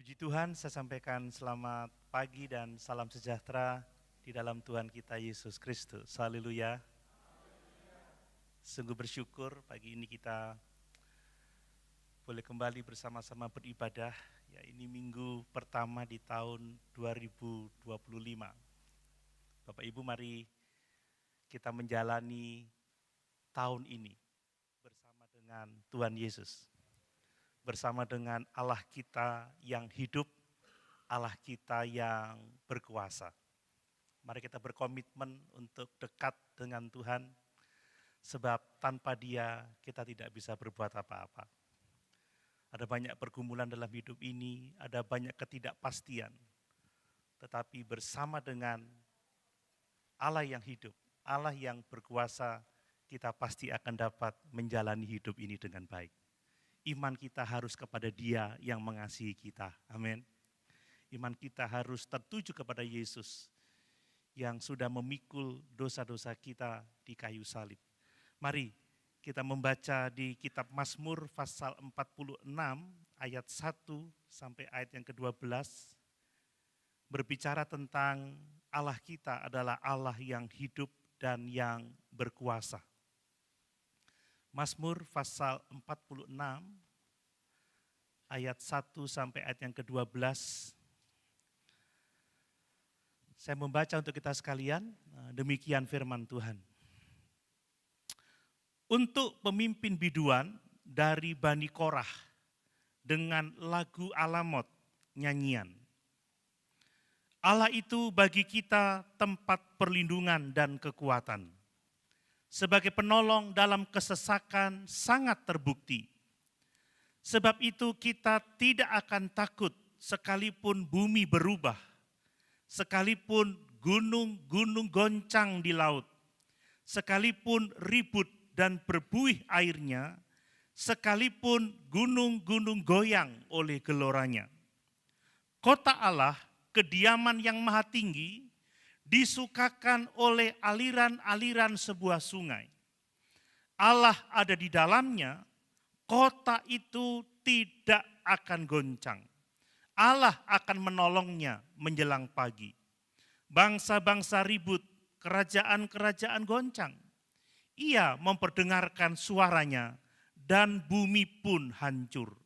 Puji Tuhan, saya sampaikan selamat pagi dan salam sejahtera di dalam Tuhan kita Yesus Kristus. Haleluya. Sungguh bersyukur pagi ini kita boleh kembali bersama-sama beribadah. Ya, ini minggu pertama di tahun 2025. Bapak Ibu, mari kita menjalani tahun ini bersama dengan Tuhan Yesus. Bersama dengan Allah kita yang hidup, Allah kita yang berkuasa. Mari kita berkomitmen untuk dekat dengan Tuhan, sebab tanpa Dia kita tidak bisa berbuat apa-apa. Ada banyak pergumulan dalam hidup ini, ada banyak ketidakpastian. Tetapi bersama dengan Allah yang hidup, Allah yang berkuasa, kita pasti akan dapat menjalani hidup ini dengan baik. Iman kita harus kepada Dia yang mengasihi kita. Amin. Iman kita harus tertuju kepada Yesus yang sudah memikul dosa-dosa kita di kayu salib. Mari kita membaca di kitab Mazmur pasal 46 ayat 1 sampai ayat yang ke-12. Berbicara tentang Allah kita adalah Allah yang hidup dan yang berkuasa. Mazmur pasal 46 ayat 1 sampai ayat yang ke-12. Saya membaca untuk kita sekalian, demikian firman Tuhan. Untuk pemimpin biduan dari Bani Korah dengan lagu alamot nyanyian. Allah itu bagi kita tempat perlindungan dan kekuatan. Sebagai penolong dalam kesesakan sangat terbukti. Sebab itu kita tidak akan takut sekalipun bumi berubah, sekalipun gunung-gunung goncang di laut, sekalipun ribut dan berbuih airnya, sekalipun gunung-gunung goyang oleh geloranya. Kota Allah, kediaman yang maha tinggi, disukakan oleh aliran-aliran sebuah sungai. Allah ada di dalamnya, kota itu tidak akan goncang. Allah akan menolongnya menjelang pagi. Bangsa-bangsa ribut, kerajaan-kerajaan goncang. Ia memperdengarkan suaranya dan bumi pun hancur.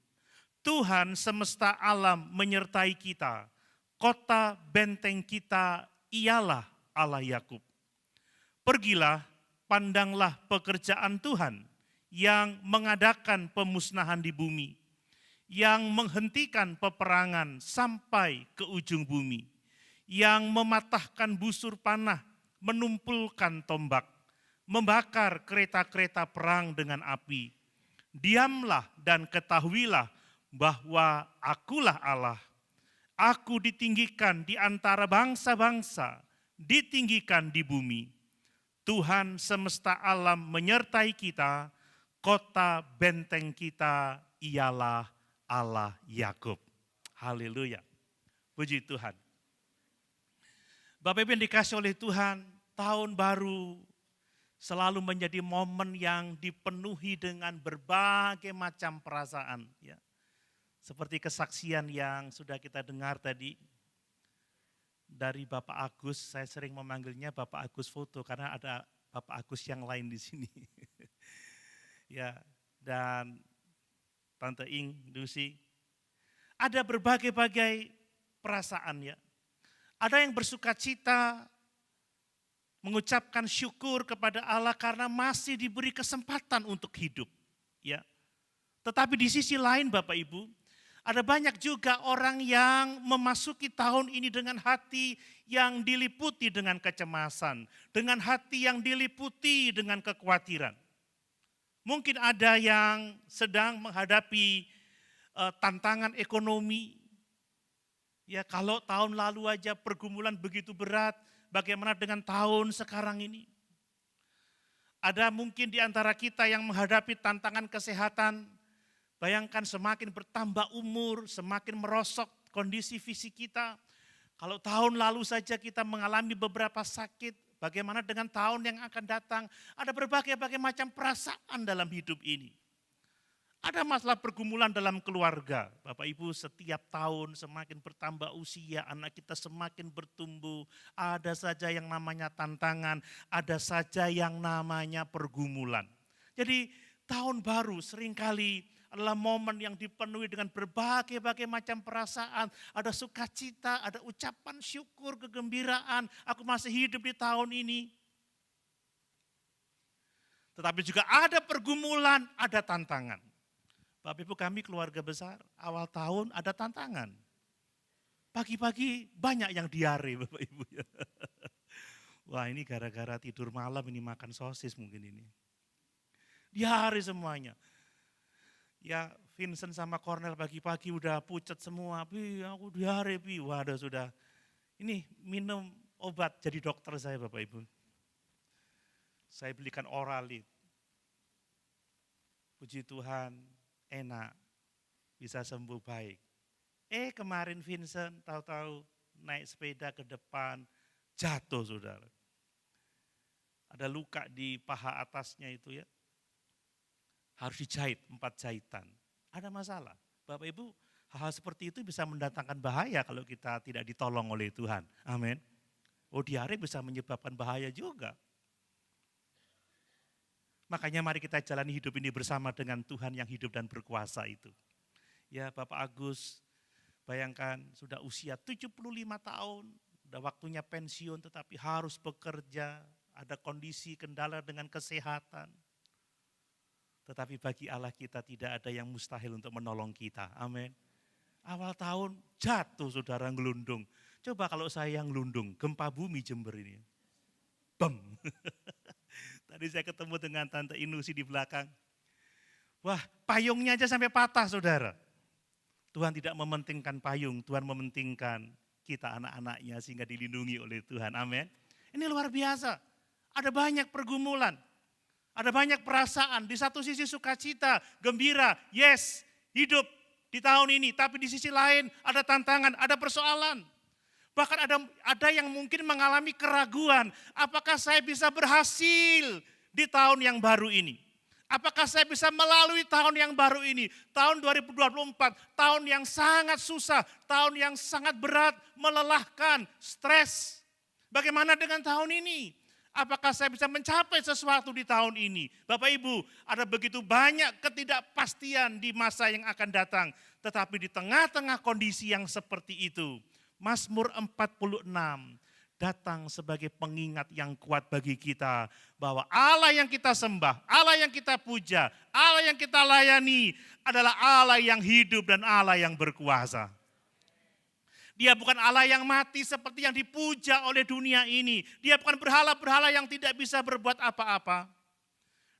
Tuhan semesta alam menyertai kita, kota benteng kita ialah Allah Yakub. Pergilah, pandanglah pekerjaan Tuhan yang mengadakan pemusnahan di bumi, yang menghentikan peperangan sampai ke ujung bumi, yang mematahkan busur panah, menumpulkan tombak, membakar kereta-kereta perang dengan api. Diamlah dan ketahuilah bahwa akulah Allah. Aku ditinggikan di antara bangsa-bangsa, ditinggikan di bumi. Tuhan semesta alam menyertai kita, kota benteng kita ialah Allah Yakub. Haleluya. Puji Tuhan. Bapak Ibu yang dikasih oleh Tuhan, tahun baru selalu menjadi momen yang dipenuhi dengan berbagai macam perasaan. Ya. Seperti kesaksian yang sudah kita dengar tadi dari Bapak Agus, saya sering memanggilnya Bapak Agus foto karena ada Bapak Agus yang lain di sini. Ya, dan Tante Ing, Lucy. Ada berbagai-bagai perasaan ya. Ada yang bersuka cita, mengucapkan syukur kepada Allah karena masih diberi kesempatan untuk hidup. Ya. Tetapi di sisi lain Bapak Ibu, ada banyak juga orang yang memasuki tahun ini dengan hati yang diliputi dengan kecemasan, dengan hati yang diliputi dengan kekhawatiran. Mungkin ada yang sedang menghadapi tantangan ekonomi. Ya, kalau tahun lalu aja pergumulan begitu berat, bagaimana dengan tahun sekarang ini? Ada mungkin di antara kita yang menghadapi tantangan kesehatan. Bayangkan semakin bertambah umur, semakin merosot kondisi fisik kita. Kalau tahun lalu saja kita mengalami beberapa sakit, bagaimana dengan tahun yang akan datang? Ada berbagai macam perasaan dalam hidup ini. Ada masalah pergumulan dalam keluarga. Bapak Ibu, setiap tahun semakin bertambah usia, anak kita semakin bertumbuh. Ada saja yang namanya tantangan, ada saja yang namanya pergumulan. Jadi tahun baru seringkali adalah momen yang dipenuhi dengan berbagai-bagai macam perasaan. Ada sukacita, ada ucapan syukur, kegembiraan. Aku masih hidup di tahun ini. Tetapi juga ada pergumulan, ada tantangan. Bapak Ibu, kami keluarga besar, awal tahun ada tantangan. Pagi-pagi banyak yang diare Bapak Ibu. Wah, ini gara-gara tidur malam ini makan sosis mungkin ini. Diare semuanya. Ya Vincent sama Cornel pagi-pagi udah pucet semua. Pi, aku diare, Pi. Waduh sudah. Ini minum obat jadi dokter saya Bapak Ibu. Saya belikan Oralit. Puji Tuhan, enak, bisa sembuh baik. Kemarin Vincent tahu-tahu naik sepeda ke depan, jatuh saudara. Ada luka di paha atasnya itu ya. Harus dijahit 4 jahitan. Ada masalah. Bapak Ibu, hal-hal seperti itu bisa mendatangkan bahaya kalau kita tidak ditolong oleh Tuhan. Amin. Diare bisa menyebabkan bahaya juga. Makanya mari kita jalani hidup ini bersama dengan Tuhan yang hidup dan berkuasa itu. Ya Bapak Agus, bayangkan sudah usia 75 tahun, sudah waktunya pensiun tetapi harus bekerja, ada kondisi kendala dengan kesehatan. Tetapi bagi Allah kita tidak ada yang mustahil untuk menolong kita, amin. Awal tahun jatuh saudara ngelundung. Coba kalau saya yang ngelundung, gempa bumi Jember ini. Bam. Tadi saya ketemu dengan Tante Inusi di belakang. Wah, payungnya aja sampai patah saudara. Tuhan tidak mementingkan payung, Tuhan mementingkan kita anak-anaknya sehingga dilindungi oleh Tuhan. Amin. Ini luar biasa. Ada banyak pergumulan. Ada banyak perasaan. Di satu sisi sukacita, gembira, yes, hidup di tahun ini. Tapi di sisi lain ada tantangan, ada persoalan. Bahkan ada yang mungkin mengalami keraguan, apakah saya bisa berhasil di tahun yang baru ini? Apakah saya bisa melalui tahun yang baru ini? Tahun 2024, tahun yang sangat susah, tahun yang sangat berat, melelahkan, stres. Bagaimana dengan tahun ini? Apakah saya bisa mencapai sesuatu di tahun ini? Bapak Ibu, ada begitu banyak ketidakpastian di masa yang akan datang. Tetapi di tengah-tengah kondisi yang seperti itu, Mazmur 46 datang sebagai pengingat yang kuat bagi kita bahwa Allah yang kita sembah, Allah yang kita puja, Allah yang kita layani adalah Allah yang hidup dan Allah yang berkuasa. Dia bukan Allah yang mati seperti yang dipuja oleh dunia ini. Dia bukan berhala-berhala yang tidak bisa berbuat apa-apa.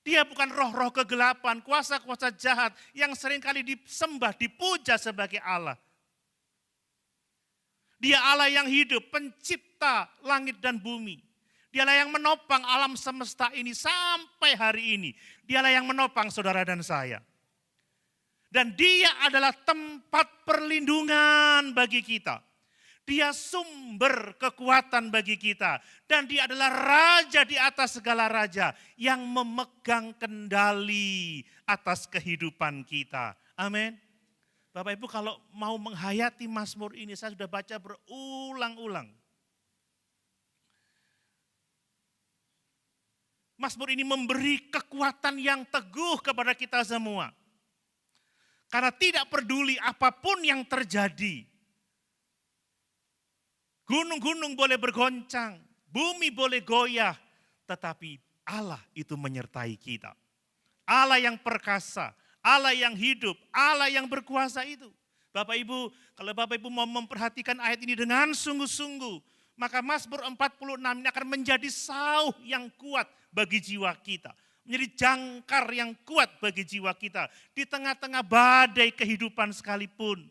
Dia bukan roh-roh kegelapan, kuasa-kuasa jahat yang seringkali disembah, dipuja sebagai Allah. Dia Allah yang hidup, pencipta langit dan bumi. Dialah yang menopang alam semesta ini sampai hari ini. Dialah yang menopang saudara dan saya. Dan dia adalah tempat perlindungan bagi kita. Dia sumber kekuatan bagi kita. Dan dia adalah raja di atas segala raja yang memegang kendali atas kehidupan kita. Amin. Bapak Ibu kalau mau menghayati Mazmur ini, saya sudah baca berulang-ulang. Mazmur ini memberi kekuatan yang teguh kepada kita semua. Karena tidak peduli apapun yang terjadi. Gunung-gunung boleh bergoncang, bumi boleh goyah, tetapi Allah itu menyertai kita. Allah yang perkasa, Allah yang hidup, Allah yang berkuasa itu. Bapak Ibu, kalau Bapak Ibu mau memperhatikan ayat ini dengan sungguh-sungguh, maka Mazmur 46 ini akan menjadi sauh yang kuat bagi jiwa kita. Menjadi jangkar yang kuat bagi jiwa kita. Di tengah-tengah badai kehidupan sekalipun.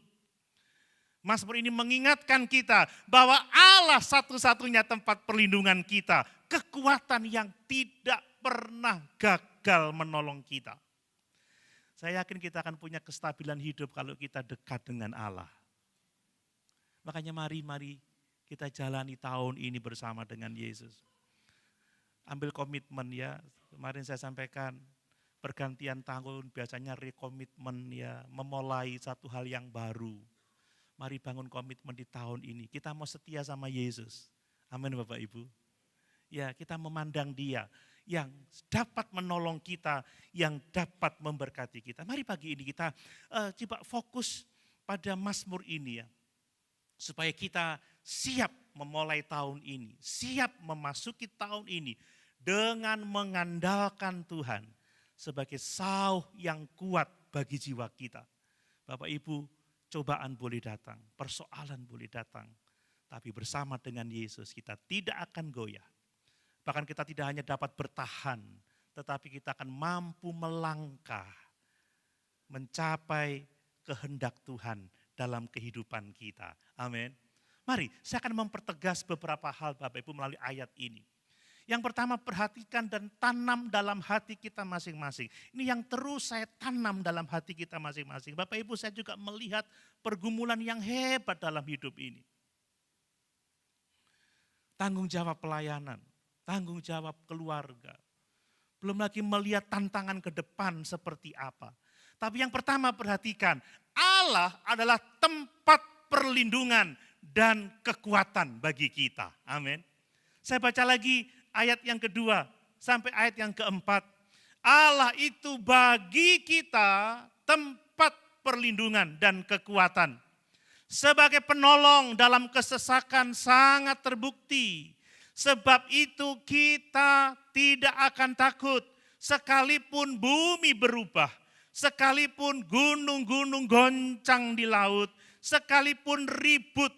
Mazmur ini mengingatkan kita bahwa Allah satu-satunya tempat perlindungan kita. Kekuatan yang tidak pernah gagal menolong kita. Saya yakin kita akan punya kestabilan hidup kalau kita dekat dengan Allah. Makanya mari kita jalani tahun ini bersama dengan Yesus. Ambil komitmen ya, kemarin saya sampaikan Pergantian tahun biasanya rekomitmen ya, memulai satu hal yang baru. Mari bangun komitmen di tahun ini. Kita mau setia sama Yesus. Amin Bapak Ibu. Ya, kita memandang Dia yang dapat menolong kita, yang dapat memberkati kita. Mari pagi ini kita coba fokus pada Mazmur ini ya. Supaya kita siap memulai tahun ini, siap memasuki tahun ini dengan mengandalkan Tuhan sebagai sauh yang kuat bagi jiwa kita. Bapak Ibu, cobaan boleh datang, persoalan boleh datang, tapi bersama dengan Yesus kita tidak akan goyah. Bahkan kita tidak hanya dapat bertahan, tetapi kita akan mampu melangkah, mencapai kehendak Tuhan dalam kehidupan kita. Amin. Mari, saya akan mempertegas beberapa hal Bapak Ibu melalui ayat ini. Yang pertama, perhatikan dan tanam dalam hati kita masing-masing. Ini yang terus saya tanam dalam hati kita masing-masing. Bapak Ibu, saya juga melihat pergumulan yang hebat dalam hidup ini. Tanggung jawab pelayanan, tanggung jawab keluarga. Belum lagi melihat tantangan ke depan seperti apa. Tapi yang pertama perhatikan, Allah adalah tempat perlindungan dan kekuatan bagi kita. Amin. Saya baca lagi ayat yang kedua sampai ayat yang keempat. Allah itu bagi kita tempat perlindungan dan kekuatan. Sebagai penolong dalam kesesakan sangat terbukti. Sebab itu kita tidak akan takut sekalipun bumi berubah. Sekalipun gunung-gunung goncang di laut, sekalipun ribut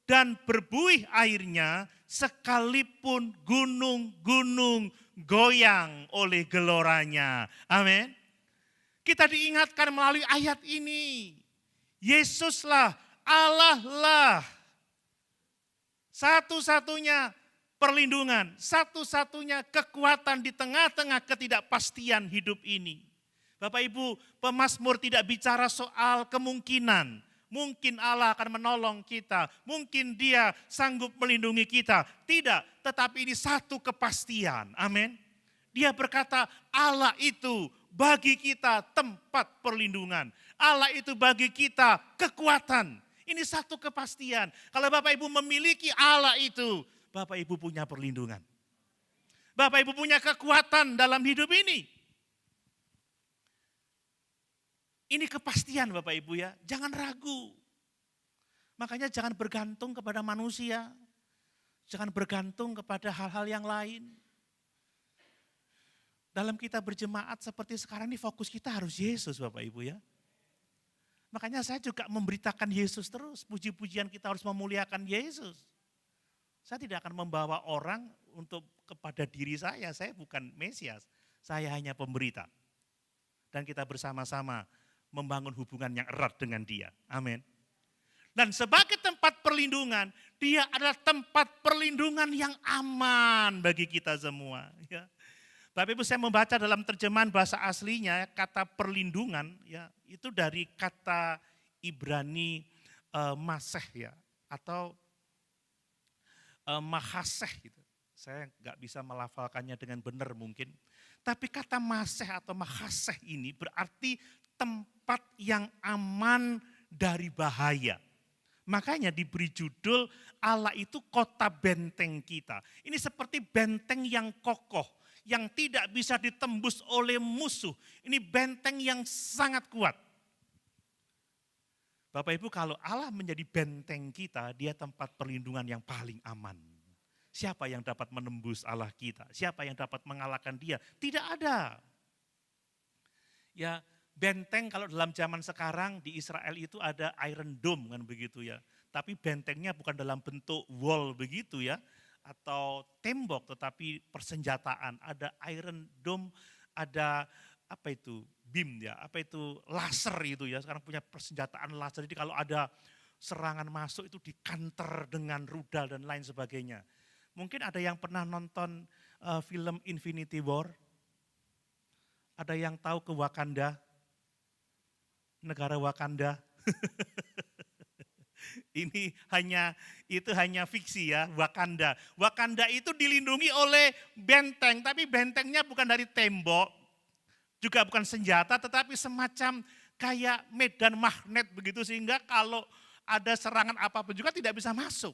dan berbuih airnya, sekalipun gunung-gunung goyang oleh geloranya. Amin. Kita diingatkan melalui ayat ini. Yesuslah, Allah lah satu-satunya perlindungan, satu-satunya kekuatan di tengah-tengah ketidakpastian hidup ini. Bapak Ibu, pemazmur tidak bicara soal kemungkinan. Mungkin Allah akan menolong kita, mungkin Dia sanggup melindungi kita. Tidak, tetapi ini satu kepastian. Amin. Dia berkata, Allah itu bagi kita tempat perlindungan. Allah itu bagi kita kekuatan. Ini satu kepastian. Kalau Bapak Ibu memiliki Allah itu, Bapak Ibu punya perlindungan. Bapak Ibu punya kekuatan dalam hidup ini. Ini kepastian Bapak Ibu ya, jangan ragu. Makanya jangan bergantung kepada manusia. Jangan bergantung kepada hal-hal yang lain. Dalam kita berjemaat seperti sekarang ini fokus kita harus Yesus Bapak Ibu ya. Makanya saya juga memberitakan Yesus terus. Puji-pujian kita harus memuliakan Yesus. Saya tidak akan membawa orang untuk kepada diri saya bukan Mesias. Saya hanya pemberita. Dan kita bersama-sama membangun hubungan yang erat dengan Dia. Amin. Dan sebagai tempat perlindungan, Dia adalah tempat perlindungan yang aman bagi kita semua. Ya. Bapak Ibu, saya membaca dalam terjemahan bahasa aslinya kata perlindungan ya itu dari kata Ibrani maseh ya atau mahaseh gitu. Saya nggak bisa melafalkannya dengan benar mungkin. Tapi kata maseh atau mahaseh ini berarti tempat yang aman dari bahaya. Makanya diberi judul Allah itu kota benteng kita. Ini seperti benteng yang kokoh, yang tidak bisa ditembus oleh musuh. Ini benteng yang sangat kuat. Bapak Ibu, kalau Allah menjadi benteng kita, Dia tempat perlindungan yang paling aman. Siapa yang dapat menembus Allah kita? Siapa yang dapat mengalahkan Dia? Tidak ada. Ya, benteng kalau dalam zaman sekarang di Israel itu ada Iron Dome kan begitu ya. Tapi bentengnya bukan dalam bentuk wall begitu ya. Atau tembok tetapi persenjataan. Ada Iron Dome, ada apa itu beam ya, apa itu laser itu ya. Sekarang punya persenjataan laser. Jadi kalau ada serangan masuk itu dikanter dengan rudal dan lain sebagainya. Mungkin ada yang pernah nonton film Infinity War. Ada yang tahu ke Wakanda? Negara Wakanda. Itu hanya fiksi ya, Wakanda. Wakanda itu dilindungi oleh benteng, tapi bentengnya bukan dari tembok. juga bukan senjata, tetapi semacam kayak medan magnet begitu, sehingga kalau ada serangan apapun juga tidak bisa masuk.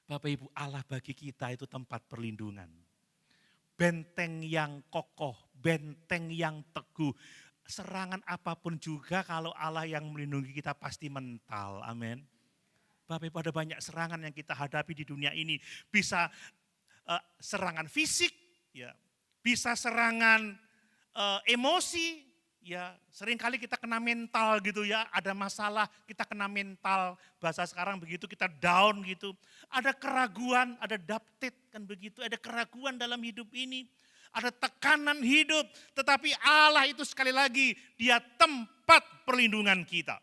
Bapak Ibu, Allah bagi kita itu tempat perlindungan. Benteng yang kokoh, benteng yang teguh. Serangan apapun juga kalau Allah yang melindungi kita pasti mental, amin. Bapak Ibu, ada banyak serangan yang kita hadapi di dunia ini. Bisa serangan fisik, ya, bisa serangan emosi, ya, seringkali kita kena mental gitu ya, ada masalah kita kena mental, bahasa sekarang begitu, kita down gitu. Ada keraguan, ada doubted kan begitu, ada keraguan dalam hidup ini, ada tekanan hidup, tetapi Allah itu sekali lagi, dia tempat perlindungan kita.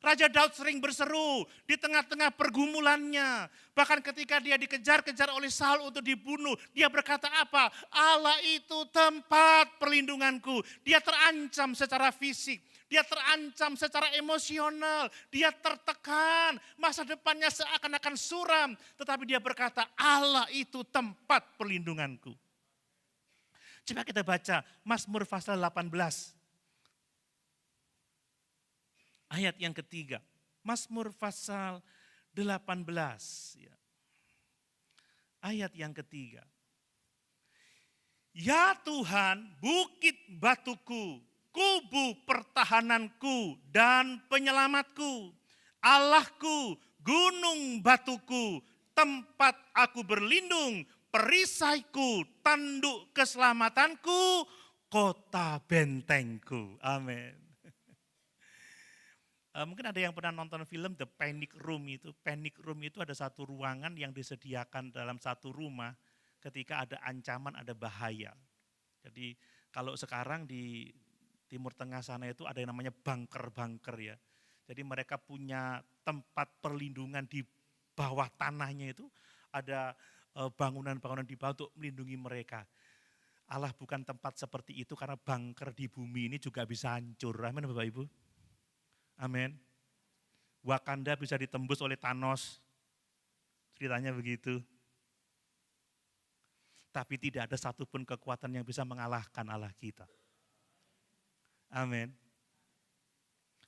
Raja Daud sering berseru di tengah-tengah pergumulannya. Bahkan ketika dia dikejar-kejar oleh Saul untuk dibunuh, dia berkata apa? Allah itu tempat perlindunganku. Dia terancam secara fisik, dia terancam secara emosional, dia tertekan, masa depannya seakan-akan suram. Tetapi dia berkata, Allah itu tempat perlindunganku. Coba kita baca Mazmur pasal 18. Ayat yang ketiga, Mazmur pasal 18. Ya. Ayat yang ketiga. Ya Tuhan, bukit batuku, kubu pertahananku dan penyelamatku. Allahku, gunung batuku, tempat aku berlindung, perisaiku, tanduk keselamatanku, kota bentengku. Amin. Mungkin ada yang pernah nonton film The Panic Room itu. Panic Room itu ada satu ruangan yang disediakan dalam satu rumah ketika ada ancaman, ada bahaya. Jadi kalau sekarang di Timur Tengah sana itu ada yang namanya bunker-bunker ya. Jadi mereka punya tempat perlindungan di bawah tanahnya itu, ada bangunan-bangunan di bawah untuk melindungi mereka. Allah bukan tempat seperti itu karena bunker di bumi ini juga bisa hancur. Amin Bapak Ibu. Amin. Wakanda bisa ditembus oleh Thanos. Ceritanya begitu. Tapi tidak ada satupun kekuatan yang bisa mengalahkan Allah kita. Amin.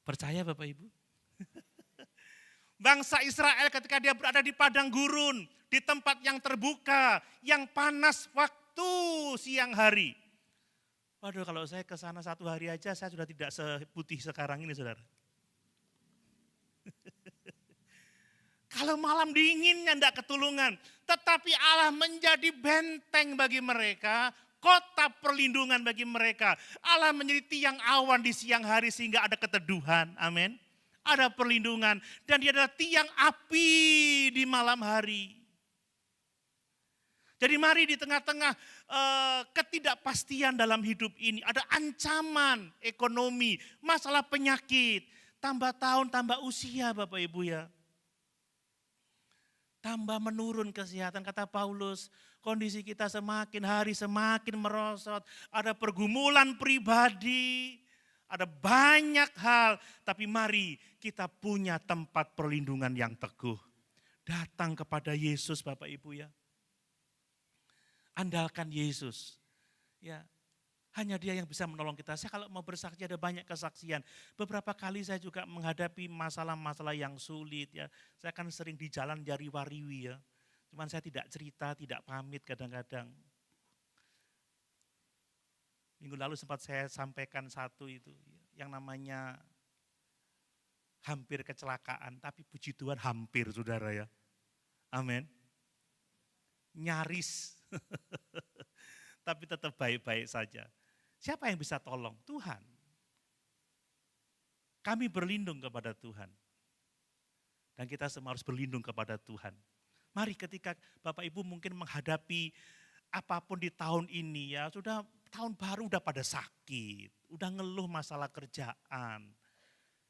Percaya Bapak Ibu? Bangsa Israel ketika dia berada di padang gurun, di tempat yang terbuka, yang panas waktu siang hari. Waduh, kalau saya ke sana satu hari aja saya sudah tidak seputih sekarang ini, saudara. Kalau malam dinginnya tidak ketulungan, tetapi Allah menjadi benteng bagi mereka, kota perlindungan bagi mereka. Allah menjadi tiang awan di siang hari sehingga ada keteduhan, amin. Ada perlindungan dan dia adalah tiang api di malam hari. Jadi mari di tengah-tengah ketidakpastian dalam hidup ini, ada ancaman ekonomi, masalah penyakit, tambah tahun, tambah usia Bapak Ibu ya. Tambah menurun kesehatan, kata Paulus, kondisi kita semakin hari semakin merosot, ada pergumulan pribadi, ada banyak hal, tapi mari kita punya tempat perlindungan yang teguh. Datang kepada Yesus Bapak Ibu ya. Andalkan Yesus. Ya. Hanya dia yang bisa menolong kita. Saya kalau mau bersaksi ada banyak kesaksian. Beberapa kali saya juga menghadapi masalah-masalah yang sulit ya. Saya kan sering di jalan jari-wariwi ya. Cuman saya tidak cerita, tidak pamit kadang-kadang. Minggu lalu sempat saya sampaikan satu itu. Yang namanya hampir kecelakaan. Tapi puji Tuhan hampir saudara ya. Amin. Nyaris. Tapi tetap baik-baik saja. Siapa yang bisa tolong? Tuhan. Kami berlindung kepada Tuhan. Dan kita semua harus berlindung kepada Tuhan. Mari ketika Bapak Ibu mungkin menghadapi apapun di tahun ini ya, sudah tahun baru udah pada sakit, udah ngeluh masalah kerjaan,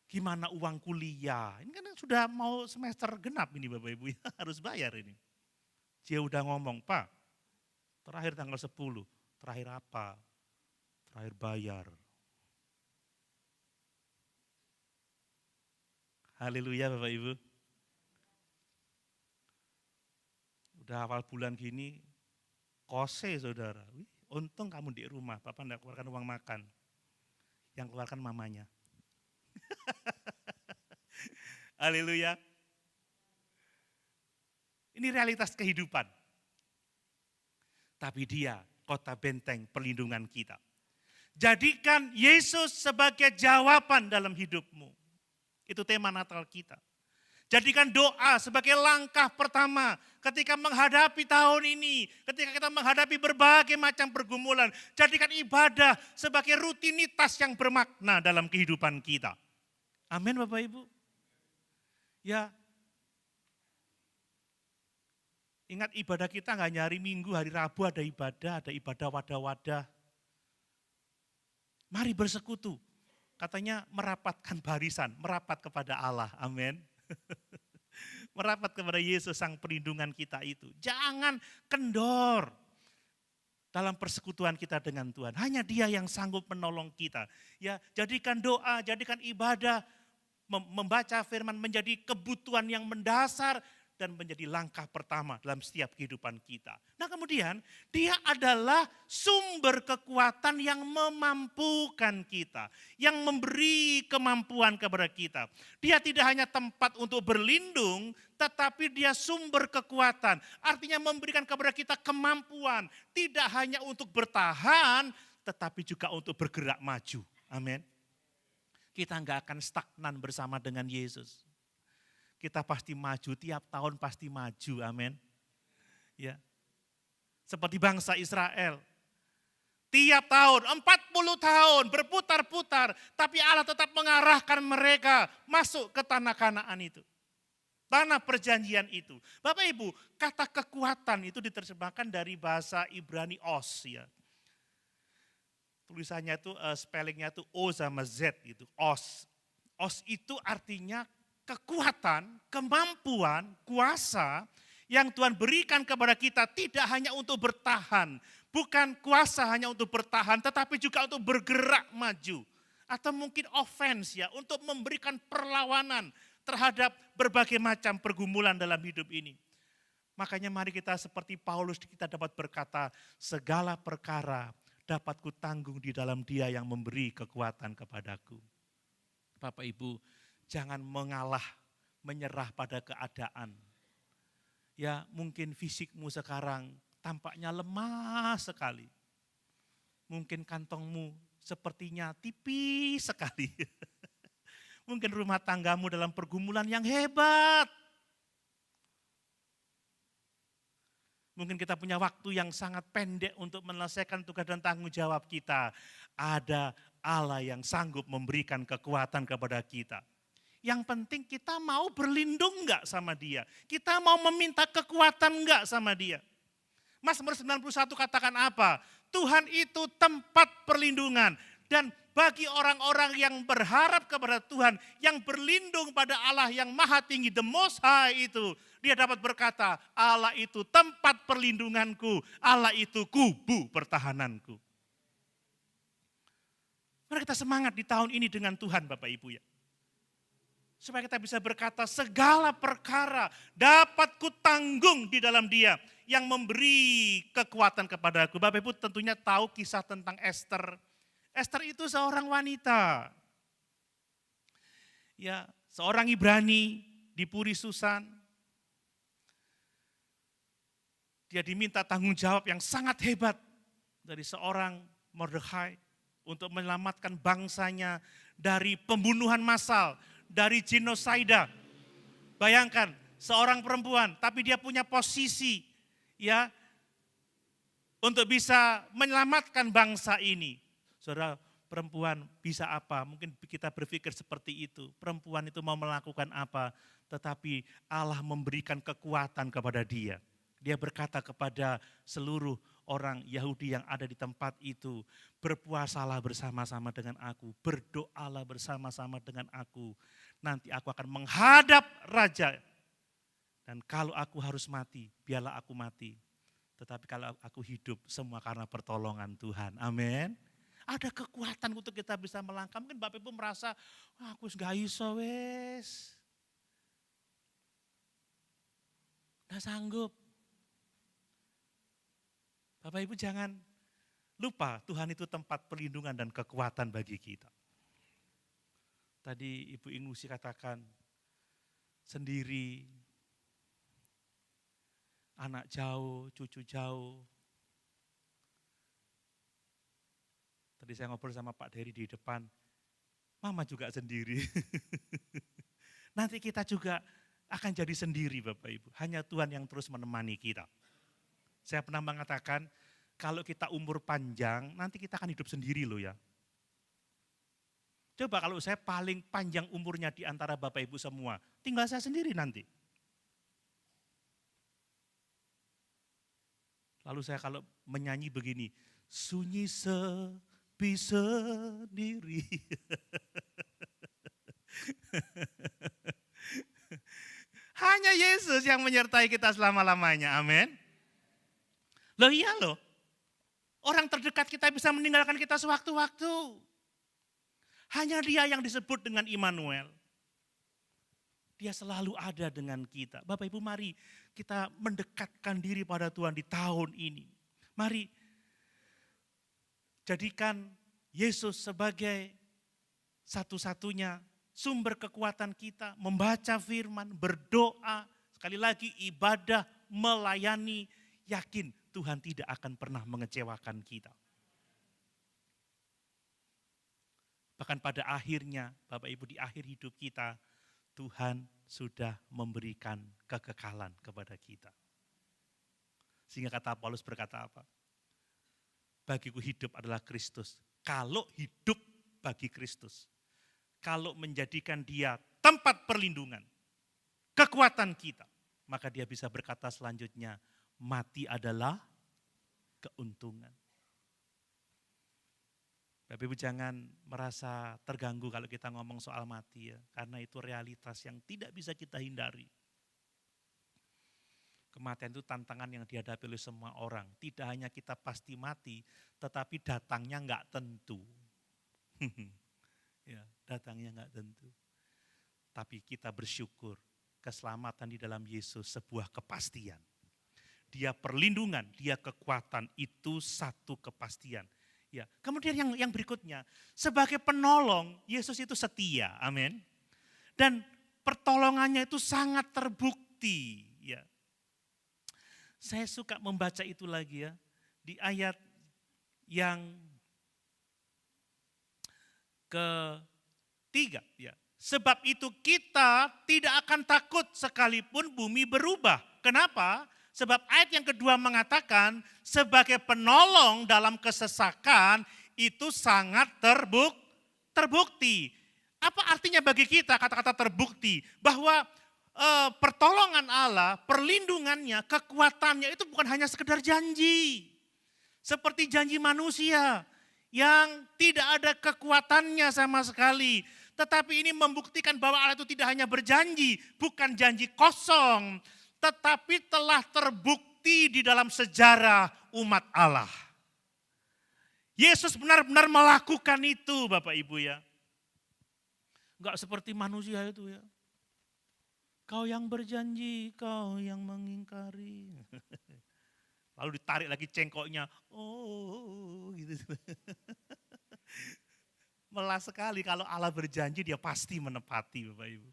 gimana uang kuliah, ini kan sudah mau semester genap ini Bapak Ibu ya, harus bayar ini. Dia udah ngomong, Pak, terakhir tanggal 10, terakhir apa? Terakhir bayar. Haleluya Bapak Ibu. Udah awal bulan gini, kose saudara. Wih, Untung kamu di rumah, Bapak enggak keluarkan uang makan. Yang keluarkan mamanya. Haleluya. Ini realitas kehidupan. Tapi dia kota benteng perlindungan kita. Jadikan Yesus sebagai jawaban dalam hidupmu. Itu tema Natal kita. Jadikan doa sebagai langkah pertama ketika menghadapi tahun ini, ketika kita menghadapi berbagai macam pergumulan. Jadikan ibadah sebagai rutinitas yang bermakna dalam kehidupan kita. Amin Bapak Ibu. Ya, ingat ibadah kita nggak hanya hari Minggu, hari Rabu ada ibadah wadah-wadah. Mari bersekutu. Katanya merapatkan barisan, merapat kepada Allah. Amin. Merapat kepada Yesus sang perlindungan kita itu. Jangan kendor dalam persekutuan kita dengan Tuhan. Hanya Dia yang sanggup menolong kita. Ya, jadikan doa, jadikan ibadah, membaca firman menjadi kebutuhan yang mendasar dan menjadi langkah pertama dalam setiap kehidupan kita. Nah kemudian dia adalah sumber kekuatan yang memampukan kita, yang memberi kemampuan kepada kita. Dia tidak hanya tempat untuk berlindung, tetapi dia sumber kekuatan. Artinya memberikan kepada kita kemampuan, tidak hanya untuk bertahan, tetapi juga untuk bergerak maju. Amin. Kita enggak akan stagnan bersama dengan Yesus. Kita pasti maju, tiap tahun pasti maju, amin. Ya. Seperti bangsa Israel. Tiap tahun, 40 tahun berputar-putar, tapi Allah tetap mengarahkan mereka masuk ke tanah Kanaan itu. Tanah perjanjian itu. Bapak Ibu, kata kekuatan itu diterjemahkan dari bahasa Ibrani os ya. Tulisannya itu, spellingnya itu O sama Z gitu, os. Os itu artinya kekuatan, kemampuan, kuasa yang Tuhan berikan kepada kita tidak hanya untuk bertahan. Bukan kuasa hanya untuk bertahan, tetapi juga untuk bergerak maju. Atau mungkin offense ya, untuk memberikan perlawanan terhadap berbagai macam pergumulan dalam hidup ini. Makanya mari kita seperti Paulus, kita dapat berkata, segala perkara dapat kutanggung di dalam Dia yang memberi kekuatan kepadaku. Bapak Ibu, jangan mengalah, menyerah pada keadaan. Ya mungkin fisikmu sekarang tampaknya lemah sekali. Mungkin kantongmu sepertinya tipis sekali. Mungkin rumah tanggamu dalam pergumulan yang hebat. Mungkin kita punya waktu yang sangat pendek untuk menyelesaikan tugas dan tanggung jawab kita. Ada Allah yang sanggup memberikan kekuatan kepada kita. Yang penting kita mau berlindung enggak sama Dia. Kita mau meminta kekuatan enggak sama Dia. Mazmur 91 katakan apa? Tuhan itu tempat perlindungan. Dan bagi orang-orang yang berharap kepada Tuhan, yang berlindung pada Allah yang maha tinggi, the most high itu. Dia dapat berkata, Allah itu tempat perlindunganku, Allah itu kubu pertahananku. Mari kita semangat di tahun ini dengan Tuhan Bapak Ibu ya. Supaya kita bisa berkata segala perkara dapat kutanggung di dalam Dia yang memberi kekuatan kepadaku. Bapak Ibu tentunya tahu kisah tentang Esther. Esther itu seorang wanita. Ya, seorang Ibrani di Puri Susan. Dia diminta tanggung jawab yang sangat hebat dari seorang Mordekhai untuk menyelamatkan bangsanya dari pembunuhan massal, dari genosida. Bayangkan seorang perempuan tapi dia punya posisi ya untuk bisa menyelamatkan bangsa ini. Saudara, perempuan bisa apa? Mungkin kita berpikir seperti itu. Perempuan itu mau melakukan apa? Tetapi Allah memberikan kekuatan kepada dia. Dia berkata kepada seluruh orang Yahudi yang ada di tempat itu, berpuasalah bersama-sama dengan aku, berdoalah bersama-sama dengan aku. Nanti aku akan menghadap raja. Dan kalau aku harus mati, biarlah aku mati. Tetapi kalau aku hidup, semua karena pertolongan Tuhan. Amin. Ada kekuatan untuk kita bisa melangkah. Mungkin Bapak Ibu merasa, wah aku gak iso wes. Gak sanggup. Bapak Ibu jangan Lupa Tuhan itu tempat perlindungan dan kekuatan bagi kita. Tadi Ibu Inusi katakan sendiri, anak jauh, cucu jauh. Tadi saya ngobrol sama Pak Dery di depan, Mama juga sendiri. Nanti kita juga akan jadi sendiri Bapak Ibu. Hanya Tuhan yang terus menemani kita. Saya pernah mengatakan, kalau kita umur panjang, nanti kita akan hidup sendiri loh ya. Coba kalau saya paling panjang umurnya di antara Bapak Ibu semua, tinggal saya sendiri nanti. Lalu saya kalau menyanyi begini, sunyi sepi sendiri. Hanya Yesus yang menyertai kita selama-lamanya, amin. Loh iya loh, orang terdekat kita bisa meninggalkan kita sewaktu-waktu. Hanya Dia yang disebut dengan Immanuel. Dia selalu ada dengan kita. Bapak Ibu mari kita mendekatkan diri pada Tuhan di tahun ini. Mari jadikan Yesus sebagai satu-satunya sumber kekuatan kita. Membaca firman, berdoa, sekali lagi ibadah, melayani, yakin Tuhan tidak akan pernah mengecewakan kita. Bahkan pada akhirnya, Bapak Ibu di akhir hidup kita, Tuhan sudah memberikan kekekalan kepada kita. Sehingga kata Paulus berkata apa? Bagiku hidup adalah Kristus. Kalau hidup bagi Kristus, kalau menjadikan Dia tempat perlindungan, kekuatan kita, maka Dia bisa berkata selanjutnya, mati adalah keuntungan. Bapak Ibu jangan merasa terganggu kalau kita ngomong soal mati ya, karena itu realitas yang tidak bisa kita hindari. Kematian itu tantangan yang dihadapi oleh semua orang. Tidak hanya kita pasti mati, tetapi datangnya enggak tentu. Ya, datangnya enggak tentu. Tapi kita bersyukur, keselamatan di dalam Yesus sebuah kepastian. Dia perlindungan, Dia kekuatan, itu satu kepastian. Ya, kemudian yang berikutnya, sebagai penolong, Yesus itu setia, amin. Dan pertolongannya itu sangat terbukti. Ya. Saya suka membaca itu lagi ya, di ayat yang ketiga. Ya. Sebab itu kita tidak akan takut sekalipun bumi berubah. Kenapa? Sebab ayat yang kedua mengatakan sebagai penolong dalam kesesakan itu sangat terbukti. Apa artinya bagi kita kata-kata terbukti? Bahwa pertolongan Allah, perlindungannya, kekuatannya itu bukan hanya sekedar janji. Seperti janji manusia yang tidak ada kekuatannya sama sekali. Tetapi ini membuktikan bahwa Allah itu tidak hanya berjanji, bukan janji kosong, tetapi telah terbukti di dalam sejarah umat Allah. Yesus benar-benar melakukan itu Bapak Ibu ya. Enggak seperti manusia itu ya. Kau yang berjanji, kau yang mengingkari. Lalu ditarik lagi cengkoknya. Oh gitu. Melas sekali kalau Allah berjanji dia pasti menepati Bapak Ibu.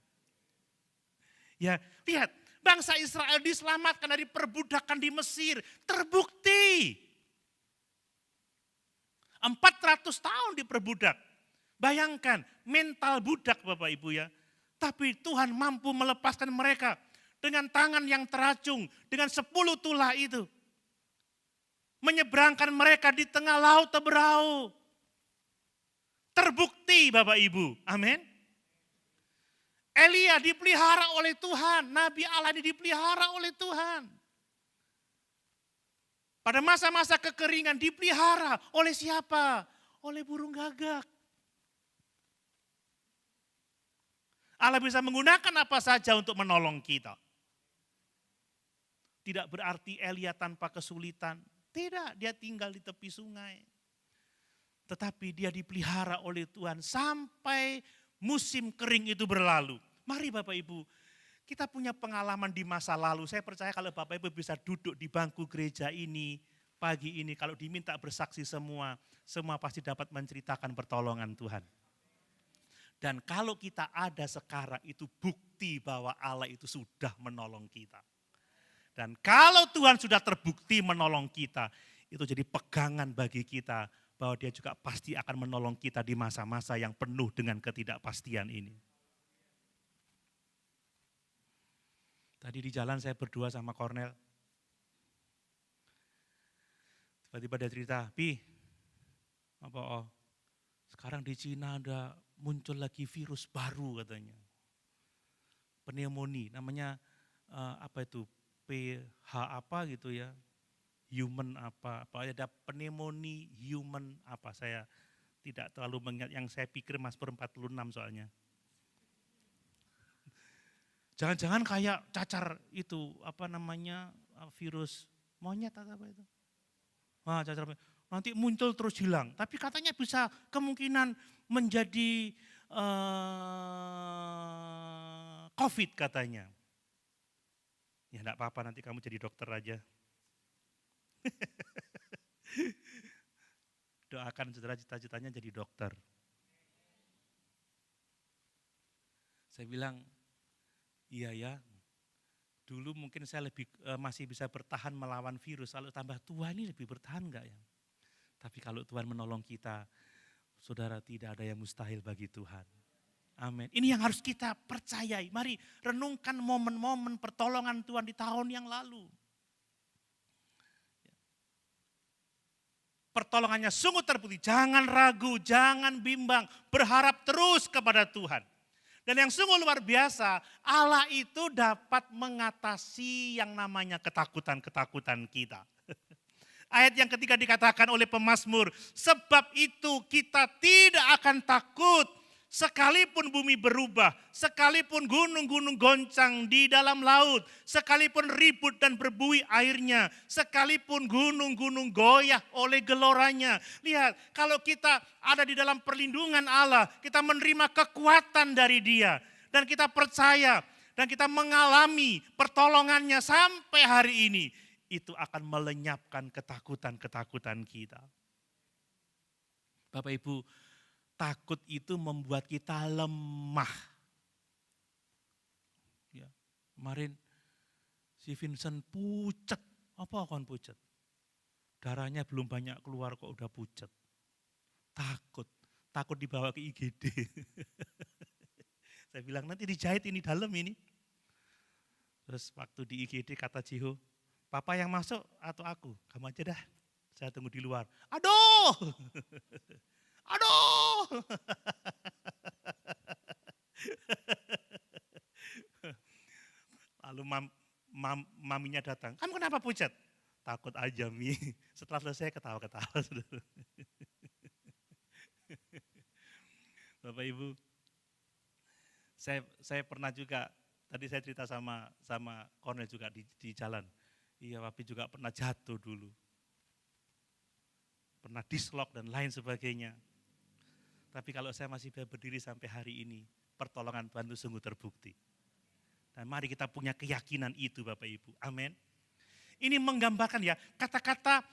Ya lihat. Bangsa Israel diselamatkan dari perbudakan di Mesir. Terbukti. 400 tahun diperbudak. Bayangkan mental budak Bapak Ibu ya. Tapi Tuhan mampu melepaskan mereka dengan tangan yang teracung. Dengan 10 tulah itu. Menyeberangkan mereka di tengah laut Teberau. Terbukti Bapak Ibu. Amin. Elia dipelihara oleh Tuhan, Nabi Allah dipelihara oleh Tuhan. Pada masa-masa kekeringan dipelihara oleh siapa? Oleh burung gagak. Allah bisa menggunakan apa saja untuk menolong kita. Tidak berarti Elia tanpa kesulitan. Tidak, dia tinggal di tepi sungai. Tetapi dia dipelihara oleh Tuhan sampai musim kering itu berlalu. Mari Bapak Ibu, kita punya pengalaman di masa lalu. Saya percaya kalau Bapak Ibu bisa duduk di bangku gereja ini pagi ini kalau diminta bersaksi semua pasti dapat menceritakan pertolongan Tuhan. Dan kalau kita ada sekarang itu bukti bahwa Allah itu sudah menolong kita. Dan kalau Tuhan sudah terbukti menolong kita, itu jadi pegangan bagi kita bahwa Dia juga pasti akan menolong kita di masa-masa yang penuh dengan ketidakpastian ini. Tadi di jalan saya berdua sama Cornel. Tiba-tiba dia cerita, "Pi, sekarang di Cina ada muncul lagi virus baru," katanya. Pneumonia, namanya PH apa gitu ya. Human apa ada pneumonia human apa, saya tidak terlalu mengingat, yang saya pikir Mazmur 46 soalnya. Jangan-jangan kayak cacar itu, virus monyet atau apa itu. Cacar nanti muncul terus hilang, tapi katanya bisa kemungkinan menjadi COVID katanya. Ya enggak apa-apa, nanti kamu jadi dokter aja. Doakan saudara cita-citanya jadi dokter. Saya bilang, iya ya, dulu mungkin saya masih bisa bertahan melawan virus, kalau tambah tua ini lebih bertahan enggak ya? Tapi kalau Tuhan menolong kita, saudara, tidak ada yang mustahil bagi Tuhan. Amin. Ini yang harus kita percayai. Mari renungkan momen-momen pertolongan Tuhan di tahun yang lalu. Pertolongannya sungguh terbukti, jangan ragu, jangan bimbang, berharap terus kepada Tuhan. Dan yang sungguh luar biasa, Allah itu dapat mengatasi yang namanya ketakutan-ketakutan kita. Ayat yang ketiga dikatakan oleh pemazmur, sebab itu kita tidak akan takut sekalipun bumi berubah, sekalipun gunung-gunung goncang di dalam laut, sekalipun ribut dan berbuih airnya, sekalipun gunung-gunung goyah oleh geloranya. Lihat, kalau kita ada di dalam perlindungan Allah, kita menerima kekuatan dari Dia, dan kita percaya, dan kita mengalami pertolongannya sampai hari ini, itu akan melenyapkan ketakutan-ketakutan kita. Bapak Ibu, takut itu membuat kita lemah. Ya, kemarin si Vincent pucet. Apa kan pucet? Darahnya belum banyak keluar kok udah pucet. Takut dibawa ke IGD. Saya bilang nanti dijahit ini dalam ini. Terus waktu di IGD kata Jiho, papa yang masuk atau aku? Kamu aja dah, saya tunggu di luar. Aduh! Aduh! Lalu maminya datang, kamu kenapa pucat? Takut aja Mi, setelah selesai ketawa-ketawa. Bapak Ibu, saya pernah juga, tadi saya cerita sama Cornel juga di jalan. Iya, Papi juga pernah jatuh dulu. Pernah dislok dan lain sebagainya. Tapi kalau saya masih berdiri sampai hari ini, pertolongan Tuhan itu sungguh terbukti. Dan mari kita punya keyakinan itu Bapak Ibu. Amin. Ini menggambarkan ya, kata-kata,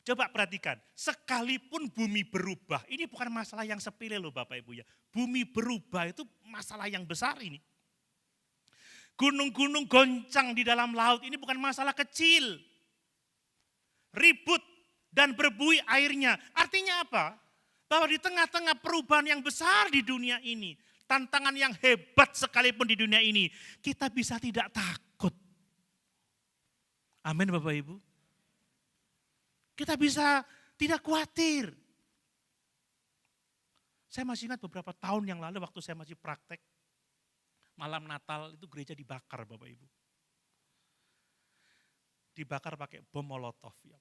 coba perhatikan, sekalipun bumi berubah, ini bukan masalah yang sepele loh Bapak Ibu ya. Bumi berubah itu masalah yang besar ini. Gunung-gunung goncang di dalam laut, ini bukan masalah kecil. Ribut dan berbuih airnya, artinya apa? Bahwa di tengah-tengah perubahan yang besar di dunia ini, tantangan yang hebat sekalipun di dunia ini, kita bisa tidak takut. Amin Bapak Ibu. Kita bisa tidak khawatir. Saya masih ingat beberapa tahun yang lalu waktu saya masih praktek, malam Natal itu gereja dibakar Bapak Ibu. Dibakar pakai bom molotov ya.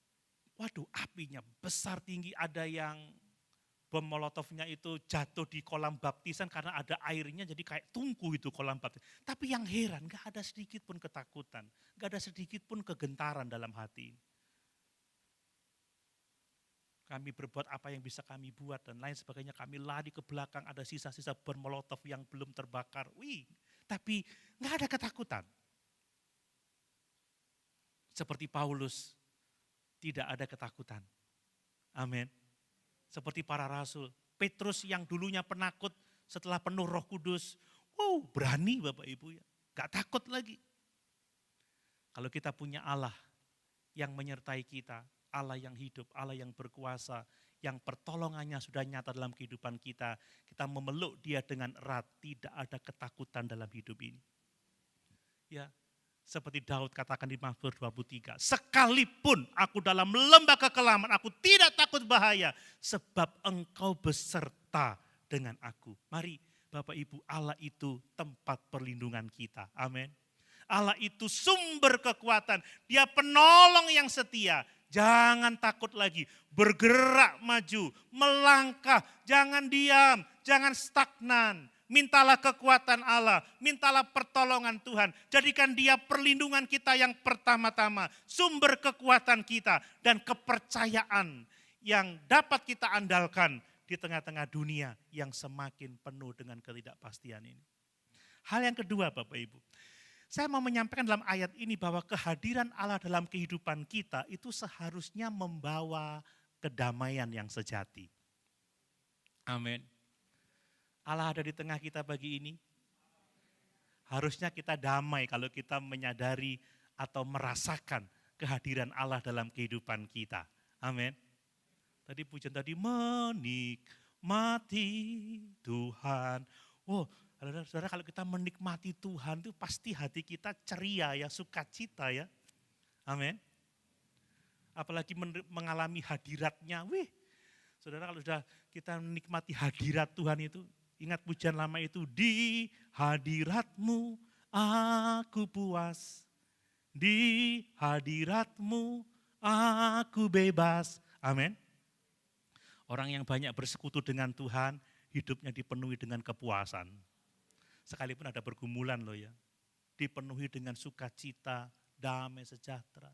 Waduh, apinya besar tinggi, ada yang bom molotovnya itu jatuh di kolam baptisan karena ada airnya jadi kayak tungku itu kolam baptisan. Tapi yang heran gak ada sedikit pun ketakutan, gak ada sedikit pun kegentaran dalam hati. Kami berbuat apa yang bisa kami buat dan lain sebagainya. Kami lari ke belakang, ada sisa-sisa bom molotov yang belum terbakar. Tapi gak ada ketakutan. Seperti Paulus, tidak ada ketakutan. Amin. Seperti para rasul, Petrus yang dulunya penakut setelah penuh Roh Kudus, berani Bapak Ibu ya, gak takut lagi. Kalau kita punya Allah yang menyertai kita, Allah yang hidup, Allah yang berkuasa, yang pertolongannya sudah nyata dalam kehidupan kita, kita memeluk Dia dengan erat, tidak ada ketakutan dalam hidup ini. Ya, seperti Daud katakan di Mazmur 23, sekalipun aku dalam lembah kekelaman, aku tidak takut bahaya, sebab Engkau beserta dengan aku. Mari Bapak Ibu, Allah itu tempat perlindungan kita. Amin. Allah itu sumber kekuatan, Dia penolong yang setia. Jangan takut lagi, bergerak maju, melangkah, jangan diam, jangan stagnan. Mintalah kekuatan Allah, mintalah pertolongan Tuhan. Jadikan Dia perlindungan kita yang pertama-tama, sumber kekuatan kita dan kepercayaan yang dapat kita andalkan di tengah-tengah dunia yang semakin penuh dengan ketidakpastian ini. Hal yang kedua Bapak Ibu, saya mau menyampaikan dalam ayat ini bahwa kehadiran Allah dalam kehidupan kita itu seharusnya membawa kedamaian yang sejati. Amin. Allah ada di tengah kita pagi ini. Harusnya kita damai kalau kita menyadari atau merasakan kehadiran Allah dalam kehidupan kita. Amin. Tadi pujian tadi menikmati Tuhan. Saudara, kalau kita menikmati Tuhan itu pasti hati kita ceria ya, sukacita ya. Amin. Apalagi mengalami hadiratnya. Saudara, kalau sudah kita menikmati hadirat Tuhan itu, ingat pujian lama itu, di hadiratmu aku puas, di hadiratmu aku bebas. Amin. Orang yang banyak bersekutu dengan Tuhan, hidupnya dipenuhi dengan kepuasan. Sekalipun ada pergumulan loh ya, dipenuhi dengan sukacita, damai, sejahtera.